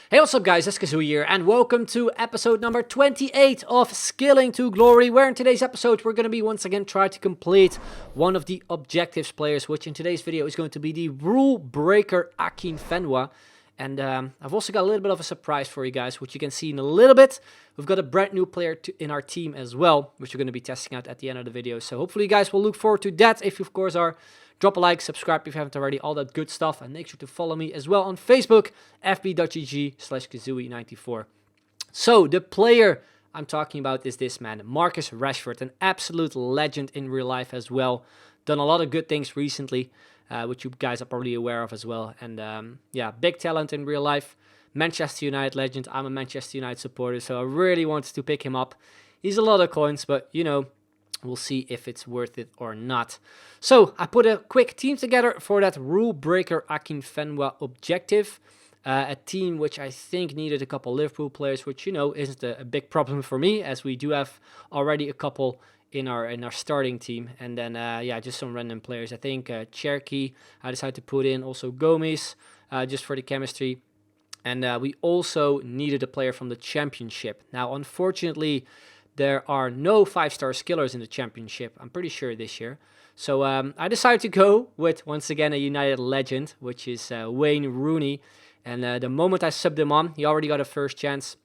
Hey, what's up guys, 𝐻𝐿𝐤𝐞 here, and welcome to episode number 28 of Scaling to Glory, where in today's episode we're going to be once again trying to complete one of the objectives players, which in today's video is going to be the rule breaker Akinfenwa. And I've also got a little bit of a surprise for you guys, which you can see in a little bit. We've got a brand new player in our team as well, which we're going to be testing out at the end of the video. So hopefully you guys will look forward to that. If you of course are, drop a like, subscribe if you haven't already, all that good stuff. And make sure to follow me as well on Facebook, fb.gg/𝐋𝐢𝐤𝐞94. So the player I'm talking about is this man, Marcus Rashford, an absolute legend in real life as well. Done a lot of good things recently, which you guys are probably aware of as well. And yeah, big talent in real life. Manchester United legend. I'm a Manchester United supporter, so I really wanted to pick him up. He's a lot of coins, but you know, we'll see if it's worth it or not. So I put a quick team together for that rule breaker Akinfenwa objective. A team which I think needed a couple Liverpool players, which, you know, isn't a big problem for me, as we do have already a couple in our starting team. And then yeah, just some random players. I think 𝐻𝐤𝐤 I decided to put in, also 𝐿𝐵𝐲 just for the chemistry. And we also needed a player from the championship. Now, unfortunately, there are no 5-star skillers in the championship, I'm pretty sure, this year. So I decided to go with, once again, a United legend, which is Wayne Rooney. And the moment I subbed him on, he already got a first chance,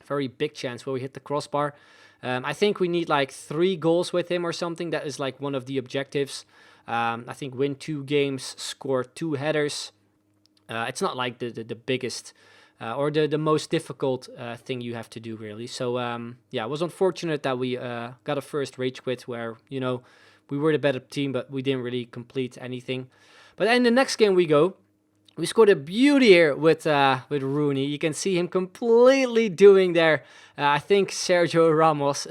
very big chance, where we hit the crossbar. I think we need like 3 goals with him or something. That is like one of the objectives. I think win 2 games, score 2 headers. It's not like the biggest or the most difficult thing you have to do, really. So yeah, it was unfortunate that we got a first rage quit where, you know, we were the better team, but we didn't really complete anything. But in the next game we scored a beauty here with Rooney. You can see him completely doing there, I think, Sergio Ramos.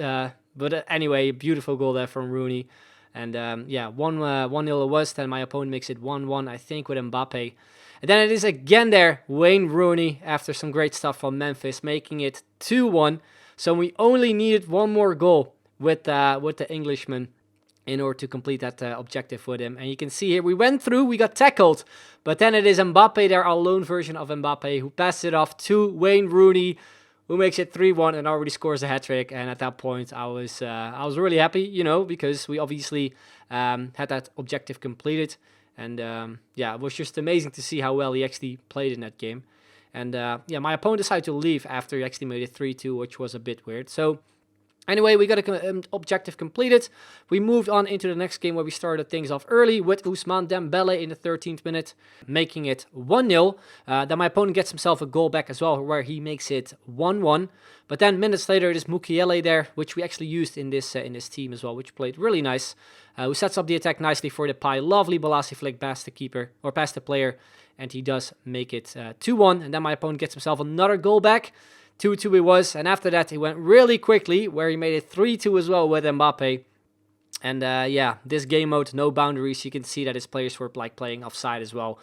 But anyway, beautiful goal there from Rooney. And yeah, 1-0 it was. Then my opponent makes it 1-1, I think, with Mbappe. And then it is again there, Wayne Rooney, after some great stuff from Memphis, making it 2-1. So we only needed 1 more goal with the Englishman in order to complete that objective with him. And you can see here, we went through, we got tackled. But then it is Mbappe there, our lone version of Mbappe, who passes it off to Wayne Rooney, who makes it 3-1 and already scores a hat-trick. And at that point, I was really happy, you know, because we obviously had that objective completed. And yeah, it was just amazing to see how well he actually played in that game. And yeah, my opponent decided to leave after he actually made it 3-2, which was a bit weird. So anyway, we got an objective completed. We moved on into the next game where we started things off early with Ousmane Dembélé in the 13th minute, making it 1-0. Then my opponent gets himself a goal back as well, where he makes it 1-1. But then minutes later, it is 𝐿𝐵𝐲 there, which we actually used in this team as well, which played really nice. Who sets up the attack nicely for the pie. Lovely Balassi flick past the keeper, or past the player, and he does make it 2-1. And then my opponent gets himself another goal back. 2-2 it was, and after that he went really quickly, where he made it 3-2 as well with Mbappe. And yeah, this game mode, no boundaries. You can see that his players were like playing offside as well.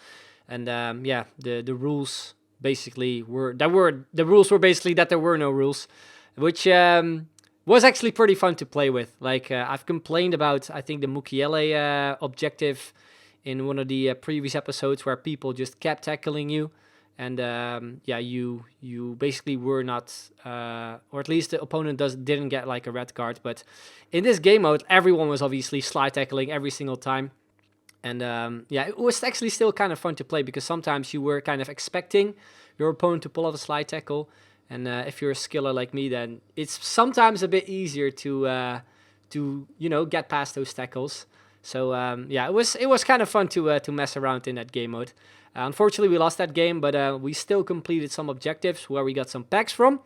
And yeah, the rules basically were that there were no rules, which was actually pretty fun to play with. Like I've complained about, I think, the 𝐿𝐵𝐲 objective in one of the previous episodes, where people just kept tackling you. And yeah, you basically were not, or at least the opponent didn't get like a red card. But in this game mode, everyone was obviously slide tackling every single time. And yeah, it was actually still kind of fun to play, because sometimes you were kind of expecting your opponent to pull off a slide tackle. And if you're a skiller like me, then it's sometimes a bit easier to you know, get past those tackles. So yeah, it was kind of fun to mess around in that game mode. Unfortunately, we lost that game, but we still completed some objectives where we got some packs from.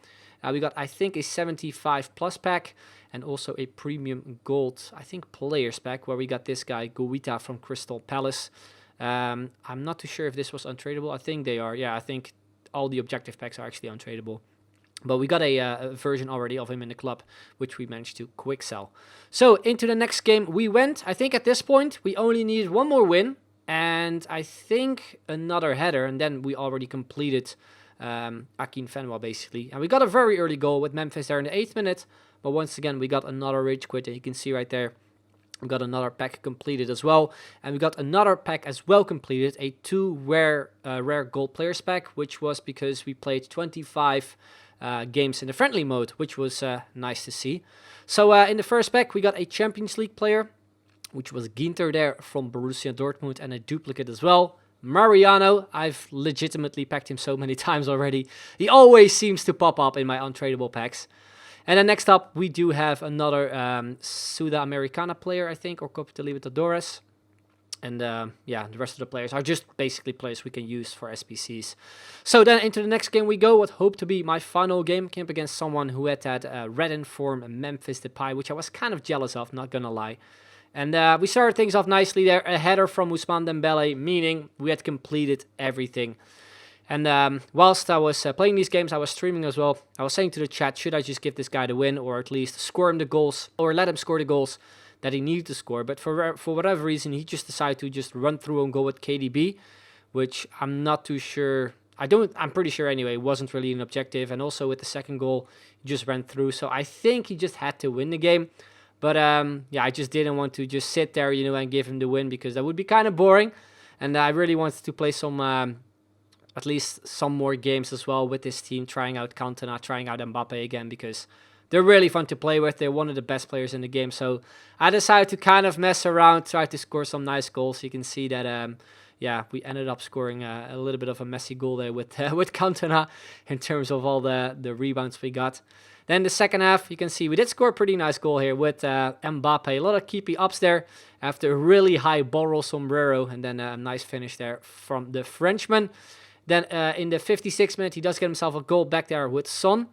We got, I think, a 75 plus pack, and also a premium gold, I think, players pack, where we got this guy, Guita from Crystal Palace. I'm not too sure if this was untradeable. I think they are. Yeah, I think all the objective packs are actually untradeable. But we got a version already of him in the club, which we managed to quick sell. So into the next game we went. I think at this point we only needed 1 more win, and I think another header, and then we already completed Akinfenwa basically. And we got a very early goal with Memphis there in the 8th minute. But once again, we got another rage quit, and you can see right there We got another pack completed as well, and we got another pack as well completed, a 2 rare gold players pack, which was because we played 25 games in the friendly mode, which was nice to see. So in the first pack, we got a Champions League player, which was 𝐻𝐤𝐤 there from Borussia Dortmund, and a duplicate as well. Mariano, I've legitimately packed him so many times already. He always seems to pop up in my untradeable packs. And then next up, we do have another 𝐻𝐤𝐤𝐞 player, I think, or 𝐶𝐚𝐯 𝐿𝐻𝐿. And yeah, the rest of the players are just basically players we can use for SBCs. So then into the next game we go, what hope to be my final game. Came up against someone who had that red inform 𝐵𝐵𝐵𝐵, which I was kind of jealous of, not gonna lie. And we started things off nicely there. A header from Ousmane Dembele, meaning we had completed everything. And whilst I was playing these games, I was streaming as well. I was saying to the chat, should I just give this guy the win, or at least score him the goals, or let him score the goals that he needed to score? But for whatever reason, he just decided to just run through and go with KDB, which I'm not too sure. I'm pretty sure anyway, it wasn't really an objective. And also with the second goal, he just ran through. So I think he just had to win the game. But yeah, I just didn't want to just sit there, you know, and give him the win, because that would be kind of boring. And I really wanted to play some, at least some more games as well with this team, trying out Cantona, trying out Mbappe again, because they're really fun to play with. They're one of the best players in the game. So I decided to kind of mess around, try to score some nice goals. You can see that, yeah, we ended up scoring a little bit of a messy goal there with Cantona in terms of all the rebounds we got. Then the second half, you can see we did score a pretty nice goal here with Mbappe. A lot of keepy ups there after a really high borrow sombrero, and then a nice finish there from the Frenchman. Then in the 56th minute, he does get himself a goal back there with Son.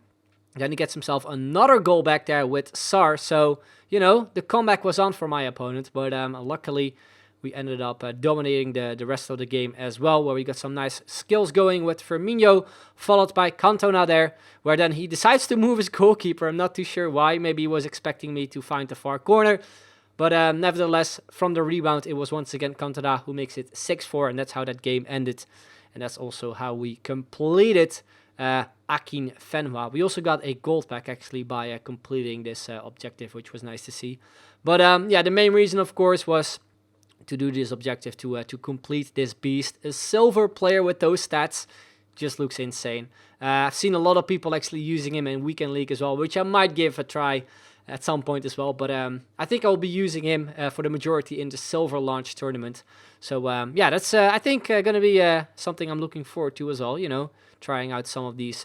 Then he gets himself another goal back there with Sarr. So, you know, the comeback was on for my opponent. But luckily, we ended up dominating the rest of the game as well, where we got some nice skills going with Firmino, followed by Cantona there, where then he decides to move his goalkeeper. I'm not too sure why. Maybe he was expecting me to find the far corner. But nevertheless, from the rebound, it was once again Cantona who makes it 6-4, and that's how that game ended. And that's also how we completed Akinfenwa. We also got a gold pack actually by completing this objective, which was nice to see. But yeah, the main reason, of course, was to do this objective, to complete this beast. A silver player with those stats just looks insane. I've seen a lot of people actually using him in Weekend League as well, which I might give a try at some point as well. But I think I'll be using him for the majority in the silver launch tournament. So yeah, that's I think going to be something I'm looking forward to as well. You know, trying out some of these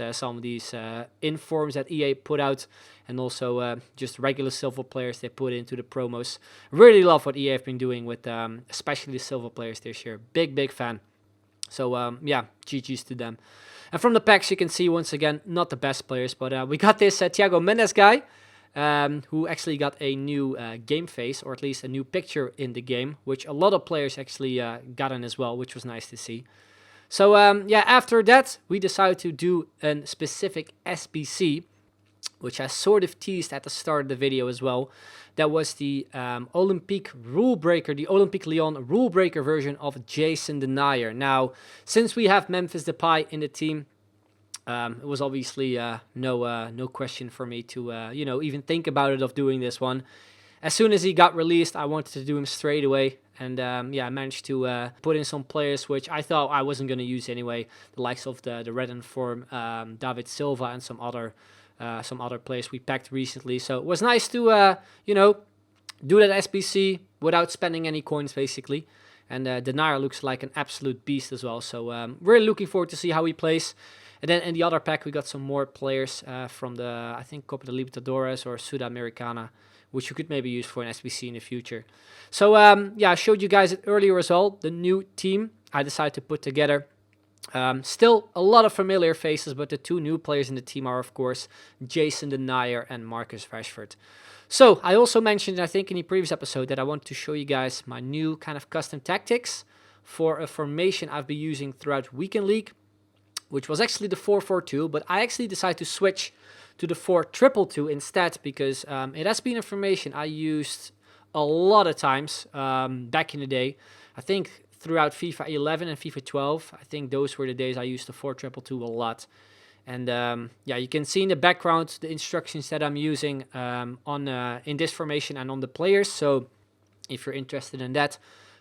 informs that EA put out, and also just regular silver players they put into the promos. Really love what EA have been doing with especially the silver players this year. Big fan. So yeah, GG's to them. And from the packs, you can see once again not the best players, but we got this Thiago Mendes guy. Who actually got a new game face, or at least a new picture in the game, which a lot of players actually got in as well, which was nice to see. So yeah, after that, we decided to do a specific SBC, which I sort of teased at the start of the video as well. That was the Olympique rule breaker, the Olympique Lyon rule breaker version of Jason Denayer. Now, since we have Memphis Depay in the team, it was obviously no question for me to you know, even think about it of doing this one. As soon as he got released, I wanted to do him straight away, and yeah, I managed to put in some players which I thought I wasn't going to use anyway, the likes of the red inform David Silva and some other players we packed recently. So it was nice to you know, do that SBC without spending any coins basically. And Denayer looks like an absolute beast as well. So really looking forward to see how he plays. And then in the other pack, we got some more players from the, I think, 𝐶𝐚𝐯 𝐿𝐻𝐿 or 𝐻𝐤𝐤𝐞, which you could maybe use for an SBC in the future. So, yeah, I showed you guys it earlier as well, the new team I decided to put together. Still a lot of familiar faces, but the two new players in the team are, of course, Jason Denayer and Marcus Rashford. So, I also mentioned, I think, in the previous episode that I wanted to show you guys my new kind of custom tactics for a formation I've been using throughout Weekend League, which was actually the 4-4-2, but I actually decided to switch to the 4-2-2 instead, because it has been a formation I used a lot of times back in the day. I think throughout FIFA 11 and FIFA 12, I think those were the days I used the 4-2-2 a lot. And yeah, you can see in the background the instructions that I'm using in this formation and on the players. So if you're interested in that,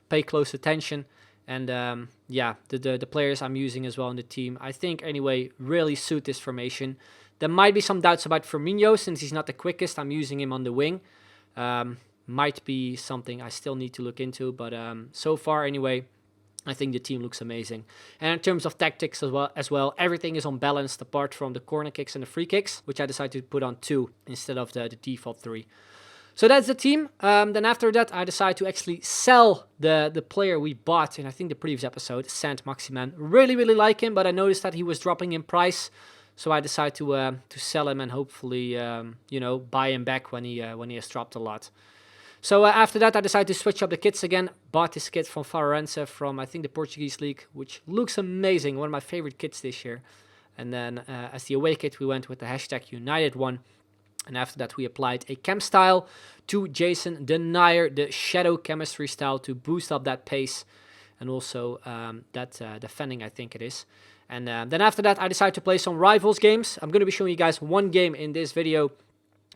pay close attention. And yeah, the players I'm using as well in the team, I think anyway, really suit this formation. There might be some doubts about Firmino since he's not the quickest. I'm using him on the wing. Might be something I still need to look into, but so far anyway, I think the team looks amazing. And in terms of tactics as well, everything is unbalanced apart from the corner kicks and the free kicks, which I decided to put on 2 instead of the default 3. So that's the team. Then after that, I decided to actually sell the player we bought in, I think, the previous episode, 𝐶𝐚𝐯𝐞. Really, really like him, but I noticed that he was dropping in price. So I decided to sell him and hopefully, you know, buy him back when he has dropped a lot. So after that, I decided to switch up the kits again. Bought this kit from Farense from, I think, the Portuguese league, which looks amazing. One of my favorite kits this year. And then as the away kit, we went with the #United one. And after that, we applied a chem style to Jason Denayer, the shadow chemistry style, to boost up that pace. And also that defending, I think it is. And then after that, I decided to play some Rivals games. I'm going to be showing you guys one game in this video,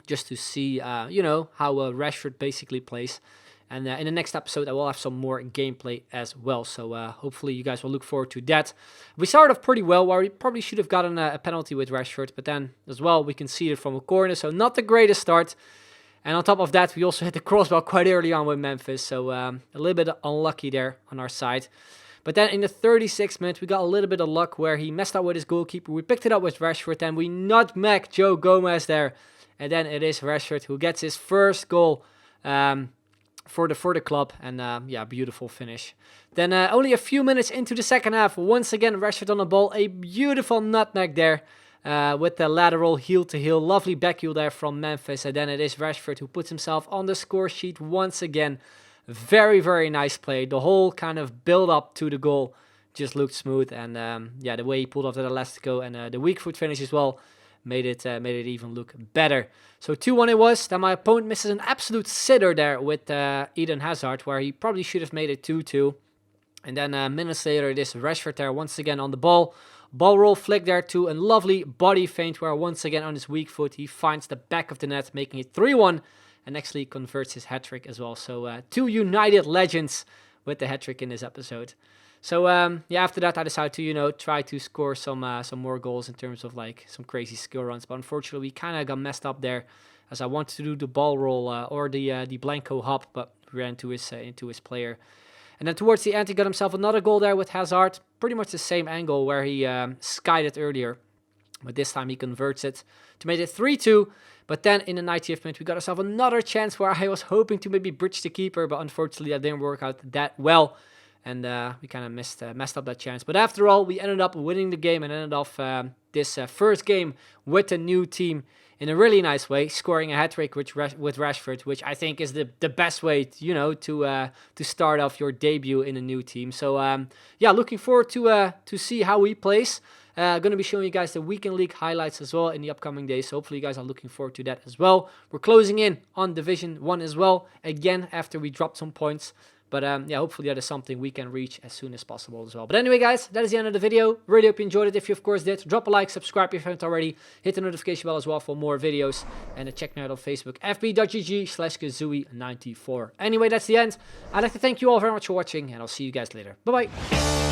just to see, you know, how Rashford basically plays. And in the next episode, I will have some more gameplay as well. So hopefully you guys will look forward to that. We started off pretty well, where we probably should have gotten a penalty with Rashford. But then as well, we conceded from a corner. So not the greatest start. And on top of that, we also hit the crossbar quite early on with Memphis. So a little bit unlucky there on our side. But then in the 36th minute, we got a little bit of luck where he messed up with his goalkeeper. We picked it up with Rashford and we nutmegged Joe Gomez there. And then it is Rashford who gets his first goal for the club. And yeah, beautiful finish. Then only a few minutes into the second half, once again Rashford on the ball. A beautiful nutmeg there with the lateral heel to heel. Lovely back heel there from Memphis. And then it is Rashford who puts himself on the score sheet once again. Very, very nice play. The whole kind of build up to the goal just looked smooth. And yeah, the way he pulled off that Elastico and the weak foot finish as well made it even look better. So 2-1 it was. Then my opponent misses an absolute sitter there with Eden Hazard, where he probably should have made it 2-2. And then minutes later, it is Rashford there once again on the ball. Ball roll flick there too, and lovely body feint where once again on his weak foot he finds the back of the net, making it 3-1, and actually converts his hat-trick as well. So 2 United legends with the hat-trick in this episode. So yeah, after that I decided to, you know, try to score some more goals in terms of like some crazy skill runs. But unfortunately, we kind of got messed up there, as I wanted to do the ball roll or the Blanco hop, but ran into his player. And then towards the end, he got himself another goal there with Hazard. Pretty much the same angle where he skied it earlier. But this time he converts it to make it 3-2. But then in the 90th minute, we got ourselves another chance where I was hoping to maybe bridge the keeper. But unfortunately, that didn't work out that well. And we kind of messed up that chance. But after all, we ended up winning the game and ended off this first game with a new team in a really nice way, scoring a hat-trick with Rashford, which I think is the best way, you know, to start off your debut in a new team. So yeah, looking forward to see how he plays. Going to be showing you guys the weekend league highlights as well in the upcoming days. So hopefully you guys are looking forward to that as well. We're closing in on Division 1 as well, again after we dropped some points. But yeah, hopefully that is something we can reach as soon as possible as well. But anyway, guys, that is the end of the video. Really hope you enjoyed it. If you, of course, did, drop a like, subscribe if you haven't already. Hit the notification bell as well for more videos. And check me out on Facebook, fb.gg/�think𝐸𝐤𝐶94. Anyway, that's the end. I'd like to thank you all very much for watching, and I'll see you guys later. Bye-bye.